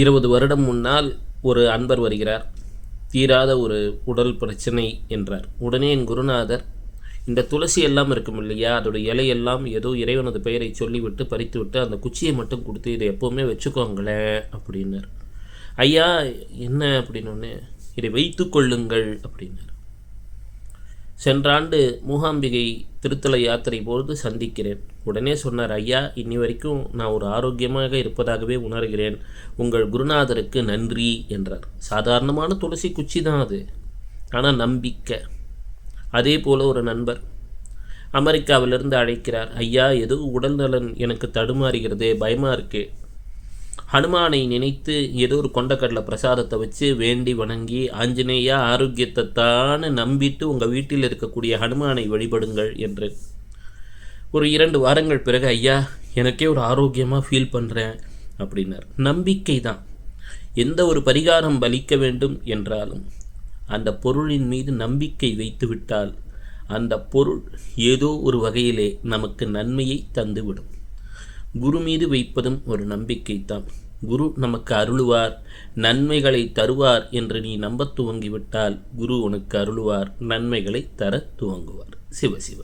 20 வருடம் முன்னால் ஒரு அன்பர் வருகிறார். தீராத ஒரு உடல் பிரச்சனை என்றார். உடனே என் குருநாதர், இந்த துளசி எல்லாம் இருக்கும் இல்லையா, அதோடய இலையெல்லாம் ஏதோ இறைவனது பெயரை சொல்லிவிட்டு பறித்துவிட்டு அந்த குச்சியை மட்டும் கொடுத்து இதை எப்போவுமே வச்சுக்கோங்களேன் அப்படின்னார். ஐயா என்ன அப்படின்னோடனே, இதை வைத்து கொள்ளுங்கள் அப்படின்னார். சென்ற ஆண்டு மூகாம்பிகை திருத்தல யாத்திரை போது சந்திக்கிறேன். உடனே சொன்னார், ஐயா இன்னி வரைக்கும் நான் ஒரு ஆரோக்கியமாக இருப்பதாகவே உணர்கிறேன், உங்கள் குருநாதருக்கு நன்றி என்றார். சாதாரணமான துளசி குச்சி தான் அது, ஆனால் நம்பிக்கை. அதே போல் ஒரு நண்பர் அமெரிக்காவிலிருந்து அழைக்கிறார். ஐயா ஏதோ உடல் நலன் எனக்கு தடுமாறுகிறதே, பயமாக இருக்குது. ஹனுமானை நினைத்து ஏதோ ஒரு கொண்டக்கடலை பிரசாதத்தை வச்சு வேண்டி வணங்கி, ஆஞ்சநேயா ஆரோக்கியத்தை தானே நம்பிட்டு உங்கள் வீட்டில் இருக்கக்கூடிய ஹனுமானை வழிபடுங்கள் என்று. ஒரு 2 வாரங்கள் பிறகு, ஐயா எனக்கே ஒரு ஆரோக்கியமாக ஃபீல் பண்ணுறேன் அப்படின்னார். நம்பிக்கை தான். எந்த ஒரு பரிகாரம் பலிக்க வேண்டும் என்றாலும் அந்த பொருளின் மீது நம்பிக்கை வைத்துவிட்டால் அந்த பொருள் ஏதோ ஒரு வகையிலே நமக்கு நன்மையை தந்துவிடும். குரு மீது வைப்பதும் ஒரு நம்பிக்கைத்தான். குரு நமக்கு அருளுவார், நன்மைகளை தருவார் என்று நீ நம்ப துவங்கிவிட்டால் குரு உனக்கு அருளுவார், நன்மைகளை தர துவங்குவார். சிவசிவ.